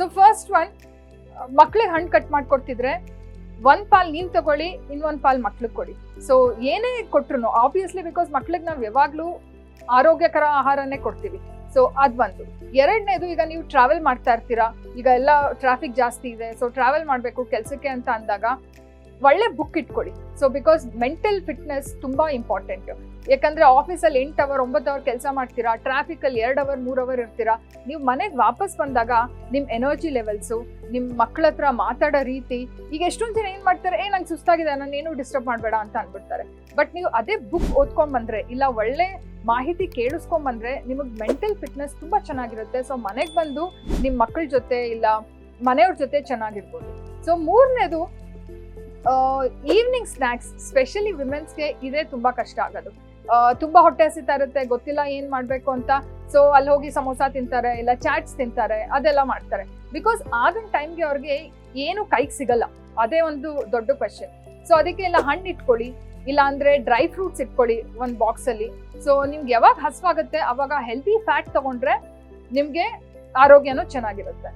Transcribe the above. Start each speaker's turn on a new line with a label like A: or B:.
A: So first one, ಮಕ್ಳಿಗೆ ಹಣ್ಣು cut ಮಾಡ್ಕೊಡ್ತಿದ್ರೆ ಒಂದ್ ಪಾಲ್ ನೀವ್ ತಗೊಳ್ಳಿ, ಇನ್ನೊಂದ್ ಪಾಲ್ ಮಕ್ಳಿಗೆ ಕೊಡಿ. ಸೊ ಏನೇ ಕೊಟ್ರು ಆಬ್ವಿಯಸ್ಲಿ, ಬಿಕಾಸ್ ಮಕ್ಳಿಗೆ ನಾವು ಯಾವಾಗ್ಲೂ ಆರೋಗ್ಯಕರ ಆಹಾರನೇ ಕೊಡ್ತೀವಿ. ಸೊ ಅದ್ ಒಂದು. ಎರಡನೇದು, ಈಗ ನೀವು ಟ್ರಾವೆಲ್ ಮಾಡ್ತಾ ಇರ್ತೀರಾ, ಈಗ ಎಲ್ಲ ಟ್ರಾಫಿಕ್ ಜಾಸ್ತಿ ಇದೆ, ಸೊ ಟ್ರಾವೆಲ್ ಮಾಡ್ಬೇಕು ಕೆಲ್ಸಕ್ಕೆ ಅಂತ ಅಂದಾಗ ಒಳ್ಳೆ ಬುಕ್ ಇಟ್ಕೊಳ್ಳಿ. ಸೊ ಬಿಕಾಸ್ ಮೆಂಟಲ್ ಫಿಟ್ನೆಸ್ ತುಂಬಾ ಇಂಪಾರ್ಟೆಂಟ್. ಯಾಕಂದ್ರೆ ಆಫೀಸಲ್ಲಿ 8 ಅವರ್ 9 ಅವರ್ ಕೆಲಸ ಮಾಡ್ತೀರಾ, ಟ್ರಾಫಿಕ್ ಅಲ್ಲಿ 2 ಅವರ್ 3 ಅವರ್ ಇರ್ತೀರಾ. ನೀವು ಮನೆಗೆ ವಾಪಸ್ ಬಂದಾಗ ನಿಮ್ ಎನರ್ಜಿ ಲೆವೆಲ್ಸು, ನಿಮ್ ಮಕ್ಳ ಹತ್ರ ಮಾತಾಡೋ ರೀತಿ, ಈಗ ಎಷ್ಟೊಂದ್ ಜನ ಏನ್ ಮಾಡ್ತಾರೆ, ನಂಗೆ ಸುಸ್ತಾಗಿದೆ, ನಾನು ಏನು ಡಿಸ್ಟರ್ಬ್ ಮಾಡಬೇಡ ಅಂತ ಅನ್ಬಿಡ್ತಾರೆ. ಬಟ್ ನೀವು ಅದೇ ಬುಕ್ ಓದ್ಕೊಂಡ್ ಬಂದ್ರೆ, ಇಲ್ಲ ಒಳ್ಳೆ ಮಾಹಿತಿ ಕೇಳಿಸ್ಕೊಂಡ್ ಬಂದ್ರೆ, ನಿಮಗ್ ಮೆಂಟಲ್ ಫಿಟ್ನೆಸ್ ತುಂಬಾ ಚೆನ್ನಾಗಿರುತ್ತೆ. ಸೊ ಮನೆಗೆ ಬಂದು ನಿಮ್ ಮಕ್ಕಳ ಜೊತೆ ಇಲ್ಲ ಮನೆಯವ್ರ ಜೊತೆ ಚೆನ್ನಾಗಿರ್ಬೋದು. ಸೊ ಮೂರನೇದು, ಈವ್ನಿಂಗ್ ಸ್ನ್ಯಾಕ್ಸ್, ಸ್ಪೆಷಲಿ ವಿಮೆನ್ಸ್ಗೆ ಇದೇ ತುಂಬಾ ಕಷ್ಟ ಆಗೋದು. ತುಂಬಾ ಹೊಟ್ಟೆ ಹಸಿತಾ ಇರುತ್ತೆ, ಗೊತ್ತಿಲ್ಲ ಏನ್ ಮಾಡ್ಬೇಕು ಅಂತ. ಸೊ ಅಲ್ಲಿ ಹೋಗಿ ಸಮೋಸಾ ತಿಂತಾರೆ, ಇಲ್ಲ ಚಾಟ್ಸ್ ತಿಂತಾರೆ, ಅದೆಲ್ಲ ಮಾಡ್ತಾರೆ. ಬಿಕಾಸ್ ಆಗಿನ ಟೈಮ್ಗೆ ಅವ್ರಿಗೆ ಏನು ಕೈಗೆ ಸಿಗಲ್ಲ, ಅದೇ ಒಂದು ದೊಡ್ಡ ಕ್ವೆಶ್ಚನ್. ಸೊ ಅದಕ್ಕೆ ಇಲ್ಲ ಹಣ್ಣು ಇಟ್ಕೊಳ್ಳಿ, ಇಲ್ಲ ಅಂದ್ರೆ ಡ್ರೈ ಫ್ರೂಟ್ಸ್ ಇಟ್ಕೊಳ್ಳಿ ಒಂದ್ ಬಾಕ್ಸ್ ಅಲ್ಲಿ. ಸೊ ನಿಮ್ಗೆ ಯಾವಾಗ ಹಸುವಾಗುತ್ತೆ ಅವಾಗ ಹೆಲ್ತಿ ಫ್ಯಾಟ್ ತಗೊಂಡ್ರೆ ನಿಮ್ಗೆ ಆರೋಗ್ಯನೂ ಚೆನ್ನಾಗಿರುತ್ತೆ.